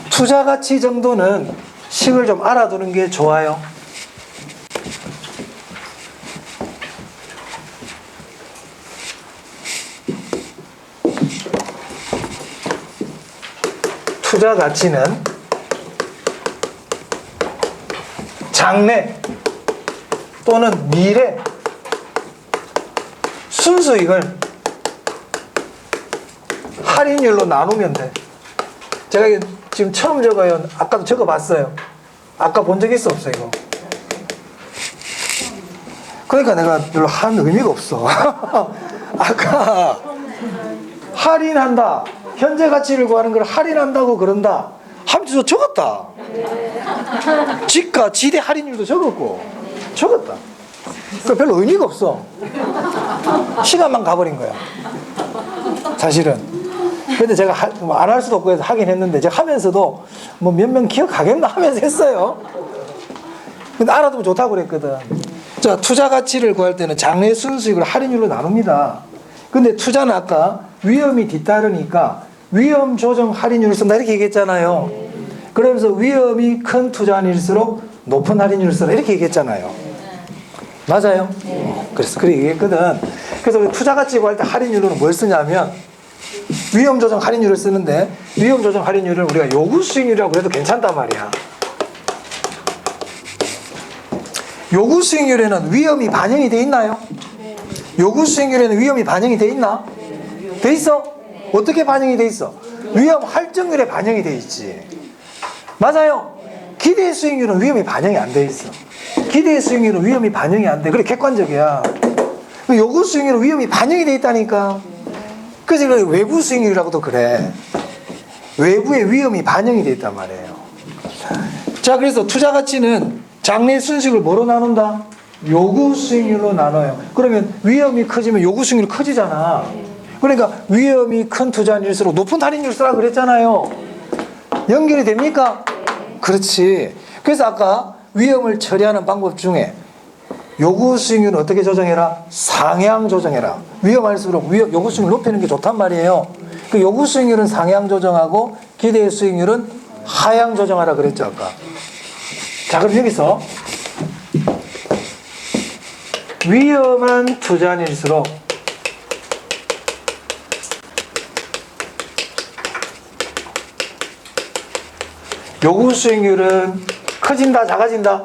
투자 가치 정도는 식을 좀 알아두는 게 좋아요. 투자 가치는 장래 또는 미래 순수익을 할인율로 나누면 돼. 제가 이게 지금 처음 적어요. 아까도 적어봤어요. 아까 본 적 있어 없어 이거? 그러니까 내가 별로 한 의미가 없어. 아까 할인한다. 현재 가치를 구하는 걸 할인한다고 그런다. 하면서 적었다. 지가 지대 할인율도 적었고 적었다. 그러니까 별로 의미가 없어. 시간만 가버린 거야. 사실은. 근데 제가 안 할 수도 없고 해서 하긴 했는데 제가 하면서도 뭐 몇 명 기억하겠나 하면서 했어요. 근데 알아두면 좋다고 그랬거든. 자, 투자 가치를 구할 때는 장래 순수익을 할인율로 나눕니다. 근데 투자는 아까 위험이 뒤따르니까 위험 조정 할인율을 쓴다 이렇게 얘기했잖아요. 그러면서 위험이 큰 투자일수록 높은 할인율을 쓰라 이렇게 얘기했잖아요. 맞아요? 그래서 그렇게 얘기했거든. 그래서 우리 투자 가치 구할 때 할인율로는 뭘 쓰냐면 위험 조정 할인율을 쓰는데 위험 조정 할인율을 우리가 요구 수익률이라고 그래도 괜찮단 말이야. 요구 수익률에는 위험이 반영이 돼 있나요? 요구 수익률에는 위험이 반영이 돼 있나? 돼 있어? 어떻게 반영이 돼 있어? 위험 할증률에 반영이 돼 있지. 맞아요. 기대 수익률은 위험이 반영이 안 돼 있어. 기대 수익률은 위험이 반영이 안 돼. 그래 객관적이야. 요구 수익률은 위험이 반영이 돼 있다니까. 그래서 외부 수익률이라고도 그래. 외부의 위험이 반영이 돼 있단 말이에요. 자, 그래서 투자 가치는 장래 순수익을 뭐로 나눈다? 요구 수익률로 나눠요. 그러면 위험이 커지면 요구 수익률이 커지잖아. 그러니까 위험이 큰 투자일수록 높은 할인율 쓰라 그랬잖아요. 연결이 됩니까? 그렇지. 그래서 아까 위험을 처리하는 방법 중에 요구 수익률은 어떻게 조정해라? 상향 조정해라. 위험할수록 요구 수익률 높이는 게 좋단 말이에요. 그 요구 수익률은 상향 조정하고 기대 수익률은 하향 조정하라 그랬죠 아까. 자, 그럼 여기서 위험한 투자일수록 요구 수익률은 커진다, 작아진다?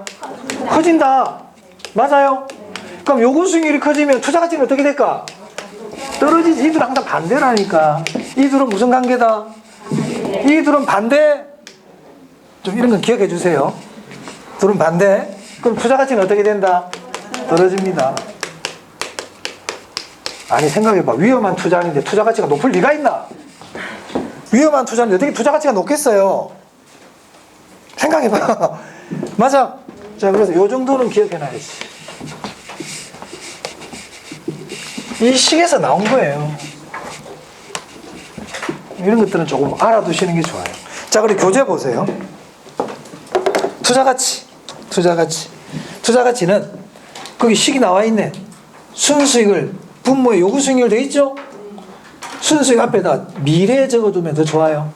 커진다. 맞아요. 그럼 요구 수익률이 커지면 투자 가치는 어떻게 될까? 떨어지지. 이들은 항상 반대라니까. 이들은 무슨 관계다? 이들은 반대. 좀 이런 건 기억해 주세요. 둘은 반대. 그럼 투자 가치는 어떻게 된다? 떨어집니다. 아니 생각해봐. 위험한 투자인데 투자 가치가 높을 리가 있나? 위험한 투자는 어떻게 투자 가치가 높겠어요? 생각해봐. 맞아. 자, 그래서 요 정도는 기억해놔야지. 이 식에서 나온 거예요. 이런 것들은 조금 알아두시는 게 좋아요. 자, 그리고 교재 보세요. 투자 가치. 투자 가치. 투자 가치는 거기 식이 나와 있네. 순수익을 분모의 요구 수익률 돼 있죠? 순수익 앞에다 미래 적어두면 더 좋아요.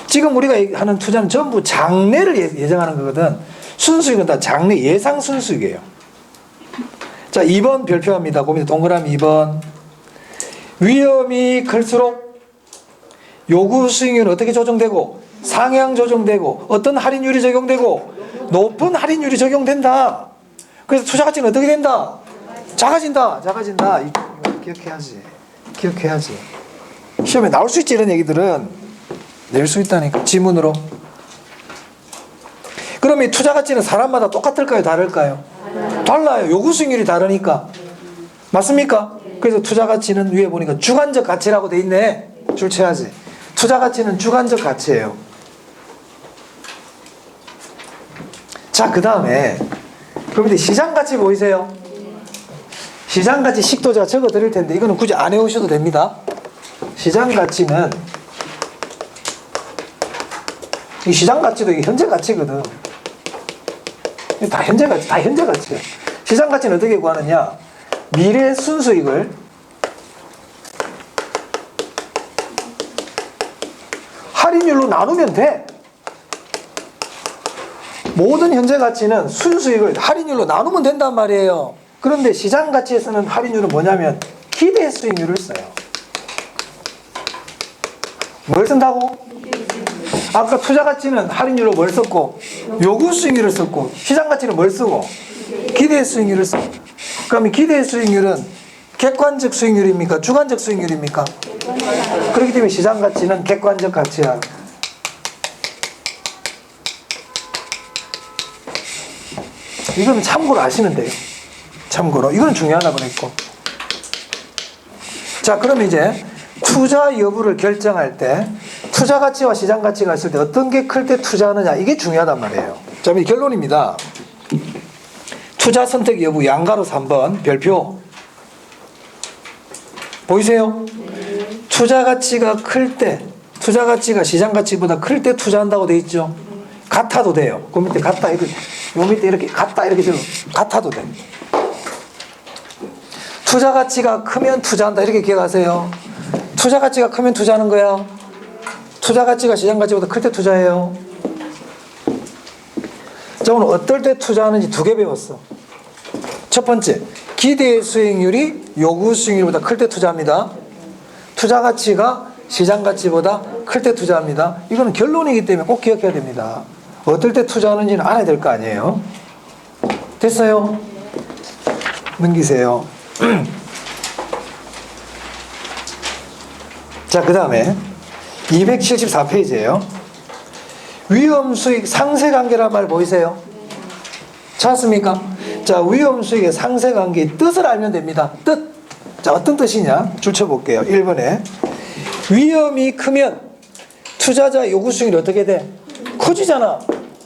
지금 우리가 하는 투자는 전부 장래를 예정하는 거거든. 순수익은 다 장래 예상 순수익이에요. 자, 2번 별표합니다. 거기다 동그라미 2번. 위험이 클수록 요구 수익률은 어떻게 조정되고 상향 조정되고 어떤 할인율이 적용되고 높은 할인율이 적용된다. 그래서 투자 가치는 어떻게 된다? 작아진다. 작아진다. 이거 기억해야지. 기억해야지. 시험에 나올 수 있지. 이런 얘기들은 낼 수 있다니까. 지문으로. 그럼 이 투자 가치는 사람마다 똑같을까요? 다를까요? 달라요. 요구 수익률이 다르니까. 맞습니까? 그래서 투자 가치는 위에 보니까 주관적 가치라고 돼 있네. 출제하지. 투자 가치는 주관적 가치예요. 자, 그 다음에 그럼 시장 가치 보이세요? 시장 가치 식도 제가 적어 드릴 텐데 이거는 굳이 안 해오셔도 됩니다. 시장 가치는 이 시장 가치도 이게 현재 가치거든. 다 현재 가치, 다 현재 가치야. 시장 가치는 어떻게 구하느냐? 미래 순수익을 할인율로 나누면 돼. 모든 현재 가치는 순수익을 할인율로 나누면 된단 말이에요. 그런데 시장 가치에서는 할인율은 뭐냐면 기대 수익률을 써요. 뭘 쓴다고? 아까 투자 가치는 할인율로 뭘 썼고 요구 수익률을 썼고 시장 가치는 뭘 쓰고 기대 수익률을 쓰고. 그럼 기대 수익률은 객관적 수익률입니까? 주관적 수익률입니까? 그렇기 때문에 시장 가치는 객관적 가치야. 이거는 참고로 아시면 돼요. 참고로. 이건 중요하다고 그랬고. 자, 그럼 이제 투자 여부를 결정할 때 투자 가치와 시장 가치가 있을 때 어떤 게 클 때 투자하느냐, 이게 중요하단 말이에요. 자, 결론입니다. 투자 선택 여부 양가로 3번 별표 보이세요? 투자 가치가 클 때, 투자 가치가 시장 가치보다 클 때 투자한다고 돼 있죠. 같아도 돼요. 그 밑에 같다 이렇게, 요 밑에 이렇게 같다 이렇게 좀 같아도 돼. 투자 가치가 크면 투자한다 이렇게 기억하세요. 투자 가치가 크면 투자하는 거야. 투자 가치가 시장 가치보다 클 때 투자해요. 자, 오늘 어떨 때 투자하는지 2개 배웠어. 첫 번째, 기대 수익률이 요구 수익률보다 클 때 투자합니다. 투자 가치가 시장 가치보다 클 때 투자합니다. 이거는 결론이기 때문에 꼭 기억해야 됩니다. 어떨 때 투자하는지는 알아야 될 거 아니에요. 됐어요? 넘기세요. 자, 그 다음에 274페이지예요. 위험 수익 상세 관계란 말 보이세요? 찾았습니까? 자, 위험 수익의 상세 관계의 뜻을 알면 됩니다. 뜻. 자, 어떤 뜻이냐? 줄 쳐볼게요. 1번에 위험이 크면 투자자 요구 수익률이 어떻게 돼? 커지잖아.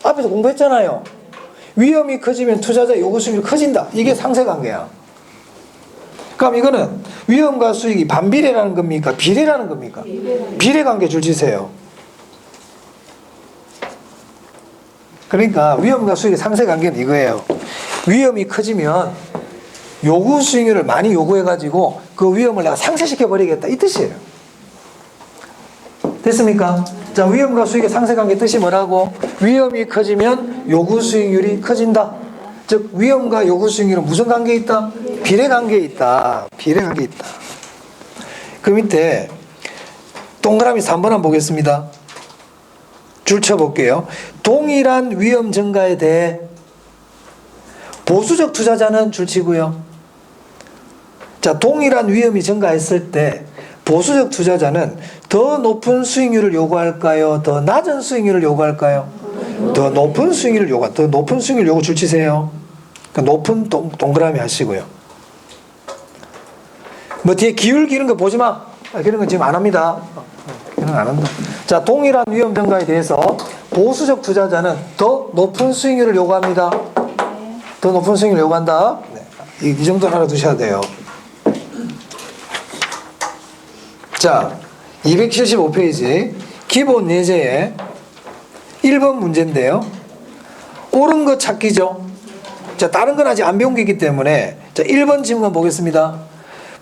앞에서 공부했잖아요. 위험이 커지면 투자자 요구 수익률이 커진다. 이게 상세 관계야. 그럼 이거는 위험과 수익이 반비례라는 겁니까? 비례라는 겁니까? 비례 관계 줄 치세요. 그러니까 위험과 수익의 상세 관계는 이거예요. 위험이 커지면 요구 수익률을 많이 요구해가지고 그 위험을 내가 상쇄시켜 버리겠다, 이 뜻이에요. 됐습니까? 자, 위험과 수익의 상세 관계 뜻이 뭐라고? 위험이 커지면 요구 수익률이 커진다. 즉 위험과 요구 수익률은 무슨 관계에 있다? 비례 관계에 있다. 비례 관계에 있다. 그 밑에 동그라미 3번 한번 보겠습니다. 줄 쳐볼게요. 동일한 위험 증가에 대해 보수적 투자자는 줄 치고요. 자, 동일한 위험이 증가했을 때 보수적 투자자는 더 높은 수익률을 요구할까요? 더 낮은 수익률을 요구할까요? 더 높은 수익률을 요구. 더 높은 수익률 요구 줄 치세요. 그러니까 높은 동그라미 하시고요. 뭐 뒤에 기울기 이런 거 보지 마. 그런 건 지금 안 합니다. 그런 건 안 한다. 자, 동일한 위험 증가에 대해서 보수적 투자자는 더 높은 수익률을 요구합니다. 더 높은 수익률을 요구한다. 네. 이 정도는 알아두셔야 돼요. 자, 275페이지 기본 예제의 1번 문제인데요. 옳은 거 찾기죠. 자, 다른 건 아직 안 배운 게 있기 때문에 자, 1번 질문 보겠습니다.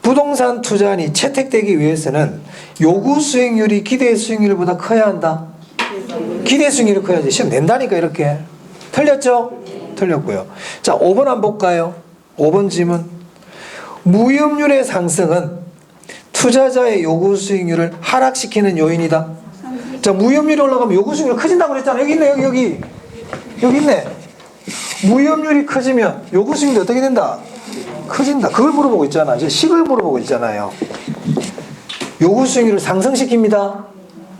부동산 투자안이 채택되기 위해서는 요구 수익률이 기대 수익률보다 커야 한다. 기대 수익률이 커야지. 시험 낸다니까 이렇게. 틀렸죠? 틀렸고요. 자, 5번 한번 볼까요? 5번 질문. 무이업률의 상승은 투자자의 요구 수익률을 하락시키는 요인이다. 자, 무이업률이 올라가면 요구 수익률이 커진다고 그랬잖아. 여기 있네, 여기 있네. 무이업률이 커지면 요구 수익률이 어떻게 된다? 커진다. 그걸 물어보고 있잖아. 이제 식을 물어보고 있잖아요. 요구 수익률을 상승시킵니다.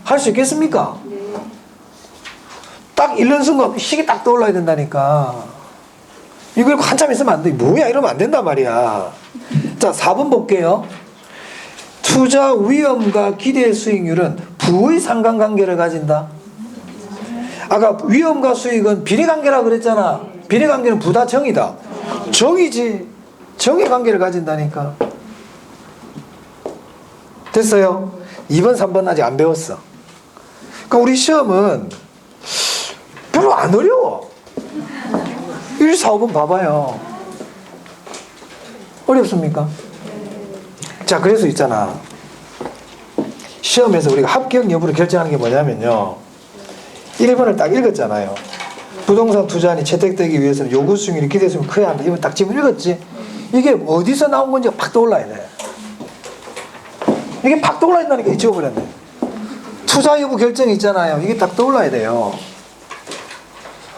할 수 있겠습니까? 딱 읽는 순간 식이 딱 떠올라야 된다니까. 이걸 한참 있으면 안 돼. 뭐야 이러면 안 된단 말이야. 자, 4번 볼게요. 투자 위험과 기대 수익률은 부의 상관관계를 가진다. 아까 위험과 수익은 비례관계라고 그랬잖아. 비례관계는 부다 정이다. 정이지. 정의 관계를 가진다니까. 됐어요? 2번 3번 아직 안 배웠어. 그러니까 우리 시험은 별로 안 어려워. 1, 4, 5번 봐봐요. 어렵습니까? 자, 그래서 있잖아. 시험에서 우리가 합격 여부를 결정하는 게 뭐냐면요. 1번을 딱 읽었잖아요. 부동산 투자안이 채택되기 위해서는 요구 수익률이 기대 수익률이 커야 한다. 이번 딱 지금 읽었지? 이게 어디서 나온 건지 팍 떠올라야 돼. 이게 팍 떠올라야 된다니까 잊어버렸네. 투자 여부 결정이 있잖아요. 이게 딱 떠올라야 돼요.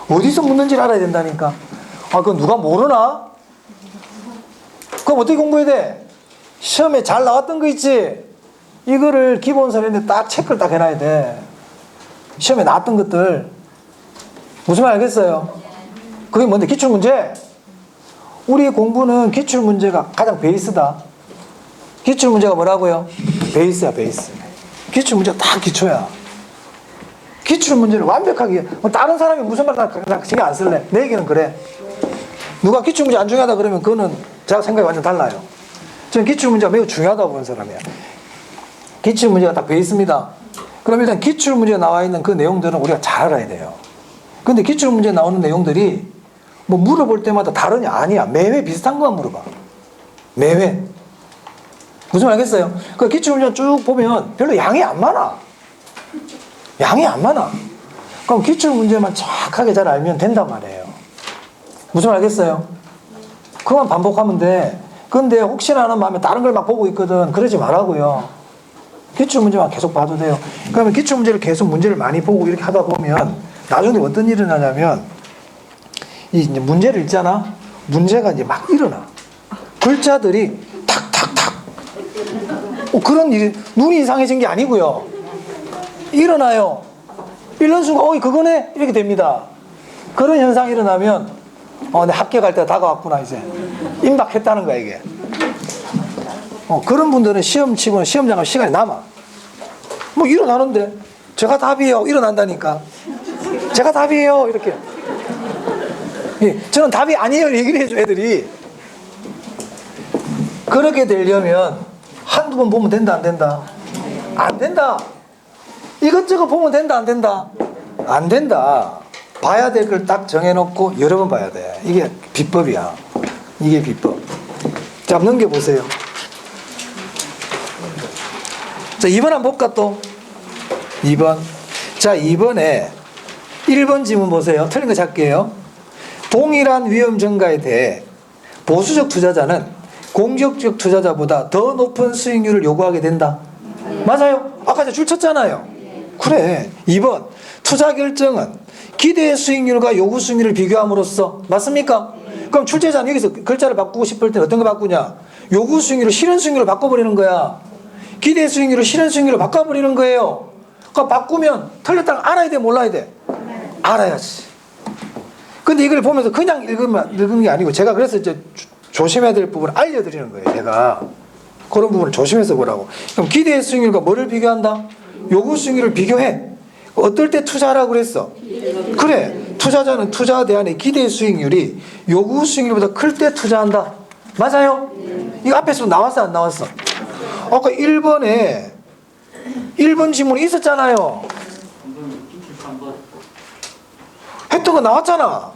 어디서 묻는지를 알아야 된다니까. 아, 그건 누가 모르나? 그럼 어떻게 공부해야 돼? 시험에 잘 나왔던 거 있지? 이거를 기본서인데 딱 체크를 딱 해놔야 돼. 시험에 나왔던 것들. 무슨 말 알겠어요? 그게 뭔데? 기출문제. 우리 공부는 기출문제가 가장 베이스다. 기출문제가 뭐라고요? 베이스야, 베이스. 기출문제가 딱 기초야. 기출문제를 완벽하게, 다른 사람이 무슨 말 나 신경 안 쓸래. 내 얘기는 그래. 누가 기출문제 안 중요하다 그러면 그거는 제가 생각이 완전 달라요. 저는 기출문제가 매우 중요하다고 보는 사람이야. 기출문제가 딱 베이스입니다. 그럼 일단 기출문제에 나와 있는 그 내용들은 우리가 잘 알아야 돼요. 근데 기출문제에 나오는 내용들이 뭐 물어볼 때마다 다르냐? 아니야. 매회 비슷한 것만 물어봐. 매회. 무슨 말 알겠어요? 그 기출문제 쭉 보면 별로 양이 안 많아. 양이 안 많아. 그럼 기출문제만 정확하게 잘 알면 된단 말이에요. 무슨 말 알겠어요? 그만 반복하면 돼. 근데 혹시나 하는 마음에 다른 걸 막 보고 있거든. 그러지 말라고요. 기출문제만 계속 봐도 돼요. 그러면 기출문제를 계속 문제를 많이 보고 이렇게 하다 보면 나중에 어떤 일이 일어나냐면 이제 문제를 읽잖아. 문제가 이제 막 일어나. 글자들이 탁탁탁. 그런 일이 눈이 이상해진 게 아니고요. 일어나요. 이런 순간 그거네 이렇게 됩니다. 그런 현상이 일어나면 내 합격할 때가 다가왔구나 이제. 임박했다는 거야 이게. 그런 분들은 시험 치고는 시험장 갈 시간이 남아. 뭐 일어나는데 제가 답이에요. 일어난다니까. 제가 답이에요. 이렇게. 예, 저는 답이 아니에요. 얘기를 해줘 애들이. 그렇게 되려면 한두 번 보면 된다 안 된다? 안 된다. 이것저것 보면 된다 안 된다? 안 된다. 봐야 될 걸 딱 정해놓고 여러 번 봐야 돼. 이게 비법이야. 이게 비법. 자, 넘겨보세요. 자, 2번 한번 볼까 또? 2번. 자, 2번에 1번 지문 보세요. 틀린 거 찾게요. 동일한 위험 증가에 대해 보수적 투자자는 공격적 투자자보다 더 높은 수익률을 요구하게 된다. 맞아요? 아까 줄 쳤잖아요. 그래. 2번. 투자 결정은 기대 수익률과 요구 수익률을 비교함으로써. 맞습니까? 그럼 출제자는 여기서 글자를 바꾸고 싶을 때 어떤 거 바꾸냐? 요구 수익률을 실현 수익률로 바꿔버리는 거야. 기대 수익률을 실현 수익률로 바꿔버리는 거예요. 그러니까 바꾸면 틀렸다는 알아야 돼, 몰라야 돼? 알아야지. 근데 이걸 보면서 그냥 읽은 게 아니고 제가 그래서 이제 조심해야 될 부분을 알려드리는 거예요. 제가 그런 부분을 조심해서 보라고. 그럼 기대 수익률과 뭐를 비교한다? 요구 수익률을 비교해. 어떨 때 투자하라고 그랬어? 그래. 투자자는 투자 대안의 기대 수익률이 요구 수익률보다 클 때 투자한다. 맞아요? 이거 앞에서 나왔어 안 나왔어? 아까 1번에 1번 지문이 있었잖아요. 했던 거 나왔잖아.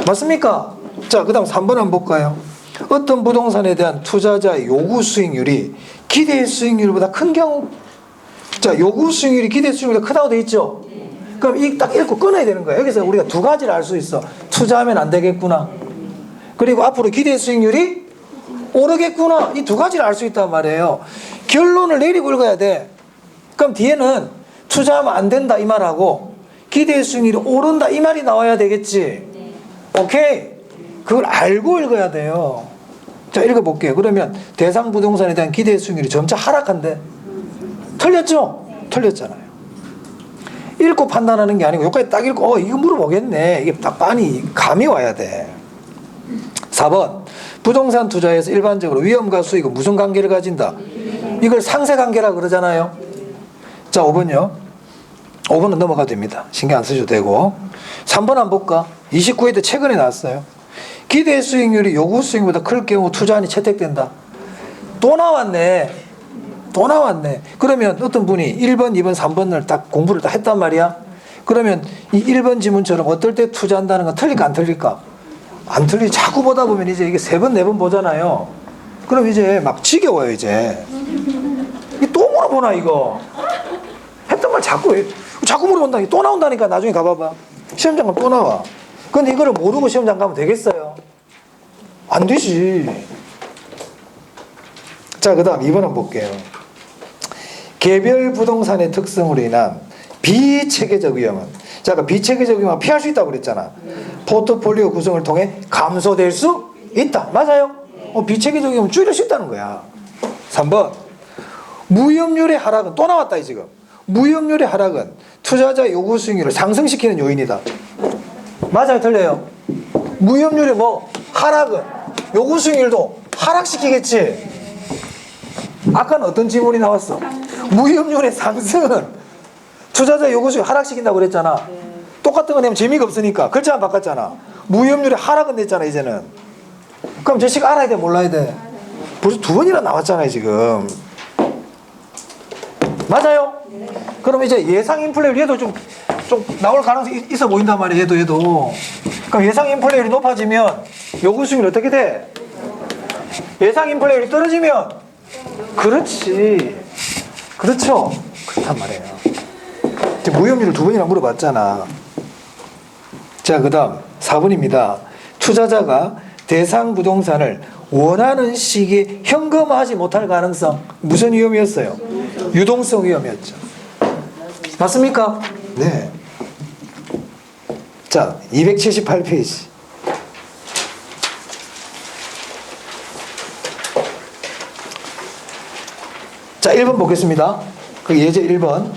맞습니까? 자, 그 다음 3번 한번 볼까요? 어떤 부동산에 대한 투자자의 요구 수익률이 기대 수익률보다 큰 경우. 자, 요구 수익률이 기대 수익률보다 크다고 돼 있죠? 그럼 이 딱 읽고 끊어야 되는 거예요. 여기서 우리가 두 가지를 알 수 있어. 투자하면 안 되겠구나. 그리고 앞으로 기대 수익률이 오르겠구나. 이 두 가지를 알 수 있단 말이에요. 결론을 내리고 읽어야 돼. 그럼 뒤에는 투자하면 안 된다 이 말하고 기대 수익률이 오른다 이 말이 나와야 되겠지. 오케이? 그걸 알고 읽어야 돼요. 자, 읽어볼게요. 그러면 대상 부동산에 대한 기대 수익률이 점차 하락한대. 틀렸죠? 틀렸잖아요. 읽고 판단하는 게 아니고 여기까지 딱 읽고 이거 물어보겠네. 이게 딱 빤히 감이 와야 돼. 4번. 부동산 투자에서 일반적으로 위험과 수익은 무슨 관계를 가진다? 이걸 상쇄관계라고 그러잖아요. 자, 5번요. 5번은 넘어가도 됩니다. 신경 안 쓰셔도 되고. 3번 한번 볼까? 29회 때 최근에 나왔어요. 기대 수익률이 요구 수익률보다 클 경우 투자안이 채택된다. 또 나왔네. 또 나왔네. 그러면 어떤 분이 1번, 2번, 3번을 딱 공부를 다 했단 말이야. 그러면 이 1번 지문처럼 어떨 때 투자한다는 건 틀릴까 안 틀릴까? 안 틀리. 자꾸 보다 보면 이제 이게 3번, 4번 보잖아요. 그럼 이제 막 지겨워요 이제. 또 물어보나 이거. 했던 말 자꾸 물어본다. 또 나온다니까. 나중에 가봐봐. 시험장 가면 또 나와. 근데 이거를 모르고 시험장 가면 되겠어요? 안 되지. 자, 그 다음 2번 한번 볼게요. 개별 부동산의 특성으로 인한 비체계적 위험은. 자, 아까 비체계적 위험은 피할 수 있다고 그랬잖아. 포트폴리오 구성을 통해 감소될 수 있다. 맞아요? 비체계적 위험은 줄일 수 있다는 거야. 3번. 무이업률의 하락은 또 나왔다 이 지금. 무이업률의 하락은 투자자 요구 수익률을 상승시키는 요인이다. 맞아요, 틀려요? 무이업률의 뭐 하락은 요구 수익률도 하락시키겠지. 아까는 어떤 지문이 나왔어? 무이업률의 상승은 투자자 요구 수익 하락시킨다고 그랬잖아. 똑같은 거 내면 재미가 없으니까 글자만 바꿨잖아. 무이업률의 하락은 냈잖아 이제는. 그럼 저 식 알아야 돼, 몰라야 돼? 벌써 두 번이나 나왔잖아요 지금. 맞아요? 그럼 이제 예상 인플레이율 얘도 좀 나올 가능성이 있어 보인단 말이에요. 얘도. 그럼 예상 인플레이율이 높아지면 요구 수익률 어떻게 돼? 예상 인플레이율이 떨어지면 그렇지. 그렇죠? 그렇단 말이에요. 무이업률을 두 번이나 물어봤잖아. 자, 그 다음 4번입니다. 투자자가 대상 부동산을 원하는 시기에 현금화하지 못할 가능성. 무슨 위험이었어요? 유동성 위험이었죠. 맞습니까? 네. 자, 278페이지. 자, 1번 보겠습니다. 그 예제 1번.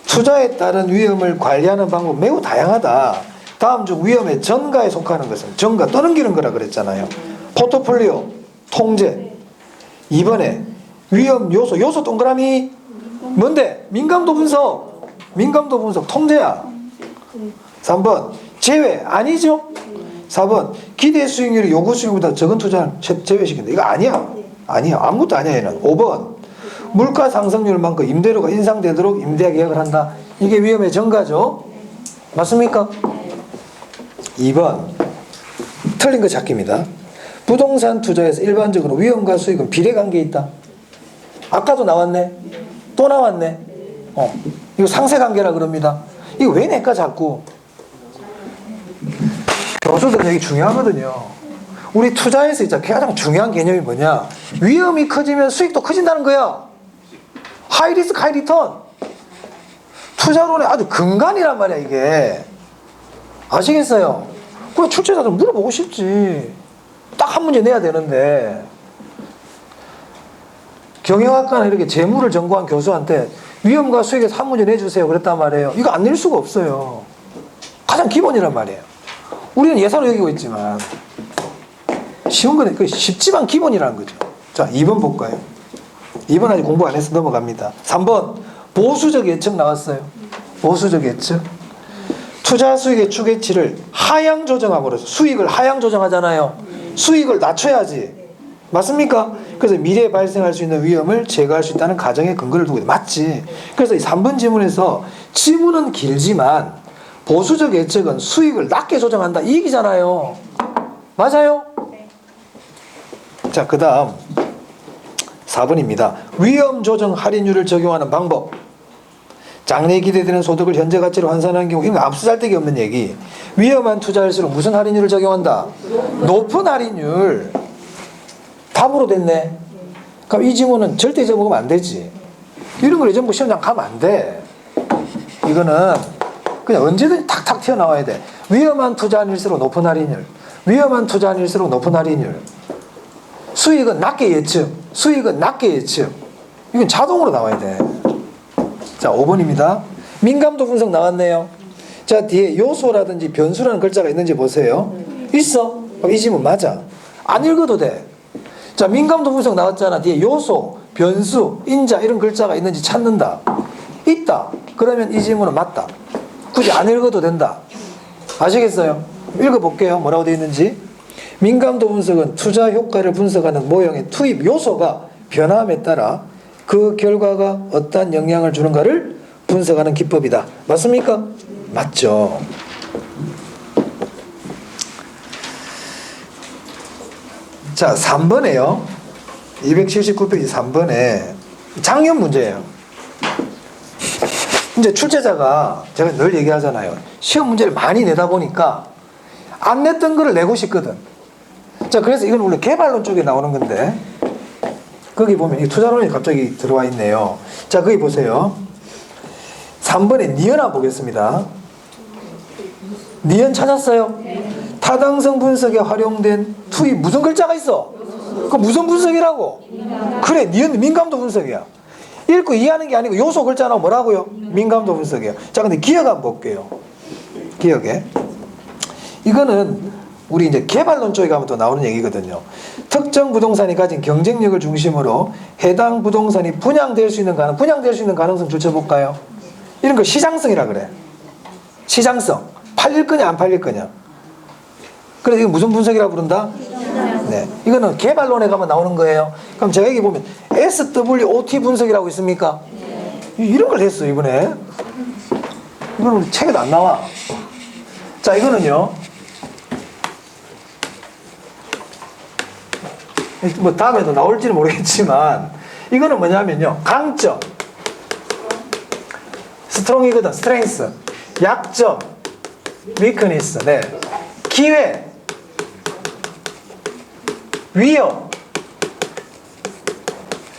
투자에 따른 위험을 관리하는 방법 매우 다양하다. 다음 중 위험의 전가에 속하는 것은 전가 떠넘기는 거라 그랬잖아요. 포트폴리오, 통제. 2번에 위험 요소, 요소 동그라미 뭔데? 민감도 분석. 민감도 분석 통제야. 3번 제외 아니죠? 4번 기대 수익률이 요구 수익률보다 적은 투자는 제외시킨다. 이거 아니야. 아니야. 아무것도 아니야 얘는. 5번 물가 상승률만큼 임대료가 인상되도록 임대 계약을 한다. 이게 위험의 전가죠. 맞습니까? 2번 틀린 거 찾기입니다. 부동산 투자에서 일반적으로 위험과 수익은 비례관계에 있다. 아까도 나왔네. 또 나왔네. 이거 상세관계라 그럽니다. 이거 왜 내가 자꾸. 교수들은 여기 중요하거든요. 우리 투자에서 진짜 가장 중요한 개념이 뭐냐. 위험이 커지면 수익도 커진다는 거야. 하이 리스크 하이 리턴. 투자론의 아주 근간이란 말이야 이게. 아시겠어요? 그럼 출제자들 물어보고 싶지. 딱 한 문제 내야 되는데. 경영학과나 이렇게 재무를 전공한 교수한테 위험과 수익에서 한 문제 내주세요 그랬단 말이에요. 이거 안 낼 수가 없어요. 가장 기본이란 말이에요. 우리는 예산을 여기고 있지만 쉬운 거는 쉽지만 기본이라는 거죠. 자, 2번 볼까요? 2번 아직 공부 안 해서 넘어갑니다. 3번 보수적 예측 나왔어요. 보수적 예측. 투자 수익의 추계치를 하향 조정하고 그래서 수익을 하향 조정하잖아요. 수익을 낮춰야지. 맞습니까? 그래서 미래에 발생할 수 있는 위험을 제거할 수 있다는 가정의 근거를 두고 있다. 맞지? 그래서 이 3번 지문에서 지문은 길지만 보수적 예측은 수익을 낮게 조정한다. 이 얘기잖아요. 맞아요? 자, 그 다음 4번입니다. 위험 조정 할인율을 적용하는 방법. 장래 기대되는 소득을 현재 가치로 환산하는 경우, 이건 앞서잘데기 없는 얘기. 위험한 투자일수록 무슨 할인율을 적용한다? 높은 할인율. 답으로 됐네. 그럼 이 지문은 절대 잊어먹으면 안 되지. 이런 걸 전부 시험장 가면 안 돼. 이거는 그냥 언제든지 탁탁 튀어나와야 돼. 위험한 투자일수록 높은 할인율. 위험한 투자일수록 높은 할인율. 수익은 낮게 예측. 수익은 낮게 예측. 이건 자동으로 나와야 돼. 자, 5번입니다. 민감도 분석 나왔네요. 자, 뒤에 요소라든지 변수라는 글자가 있는지 보세요. 있어? 그럼 이 지문 맞아. 안 읽어도 돼. 자, 민감도 분석 나왔잖아. 뒤에 요소, 변수, 인자 이런 글자가 있는지 찾는다. 있다. 그러면 이 지문은 맞다. 굳이 안 읽어도 된다. 아시겠어요? 읽어볼게요. 뭐라고 되어 있는지. 민감도 분석은 투자 효과를 분석하는 모형의 투입 요소가 변함에 따라 그 결과가 어떠한 영향을 주는가를 분석하는 기법이다. 맞습니까? 맞죠. 자, 3번에요. 279페이지 3번에 작년 문제예요. 이제 출제자가 제가 늘 얘기하잖아요. 시험 문제를 많이 내다 보니까 안 냈던 거를 내고 싶거든. 자, 그래서 이건 원래 개발론 쪽에 나오는 건데 거기 보면 이 투자론이 갑자기 들어와 있네요. 자, 거기 보세요. 3번에 니은함 보겠습니다. 니은 찾았어요? 타당성 분석에 활용된 투입 무슨 글자가 있어? 그 무슨 분석이라고? 그래, 니은 민감도 분석이야. 읽고 이해하는 게 아니고 요소 글자나 뭐라고요? 민감도 분석이에요. 자, 근데 기억 한번 볼게요. 기억에. 이거는 우리 이제 개발론 쪽에 가면 또 나오는 얘기거든요. 특정 부동산이 가진 경쟁력을 중심으로 해당 부동산이 분양될 수 있는 가능성 줄쳐볼까요? 이런 거 시장성이라 그래. 시장성. 팔릴 거냐 안 팔릴 거냐. 그래서 이거 무슨 분석이라고 부른다? 네. 이거는 개발론에 가면 나오는 거예요. 그럼 제가 여기 보면 SWOT 분석이라고 있습니까? 이런 걸 했어 이번에. 이거는 우리 책에도 안 나와. 자, 이거는요. 뭐 다음에도 나올지는 모르겠지만 이거는 뭐냐면요. 강점. 스트롱이거든. 스트렝스. 약점. 위크니스. 네. 기회. 위험.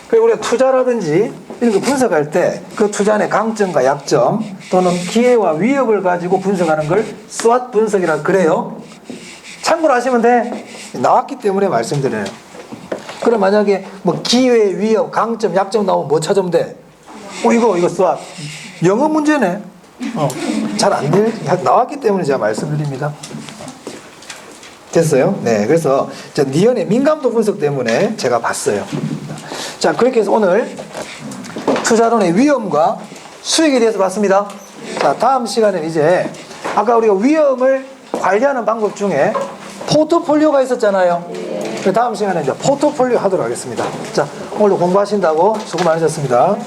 그리고 우리가 투자라든지 이런 거 분석할 때 그 투자의 강점과 약점 또는 기회와 위협을 가지고 분석하는 걸 SWOT 분석이라 그래요. 참고로 하시면 돼. 나왔기 때문에 말씀드려요. 그럼 만약에 뭐 기회, 위협, 강점, 약점 나오면 뭐 찾으면 돼? 이거 SWOT. 영어 문제네. 잘 안 돼. 나왔기 때문에 제가 말씀드립니다. 됐어요? 네. 그래서 니언의 민감도 분석 때문에 제가 봤어요. 자, 그렇게 해서 오늘 투자론의 위험과 수익에 대해서 봤습니다. 자, 다음 시간에는 이제 아까 우리가 위험을 관리하는 방법 중에 포트폴리오가 있었잖아요. 그 다음 시간에 이제 포트폴리오 하도록 하겠습니다. 자, 오늘도 공부하신다고 수고 많으셨습니다.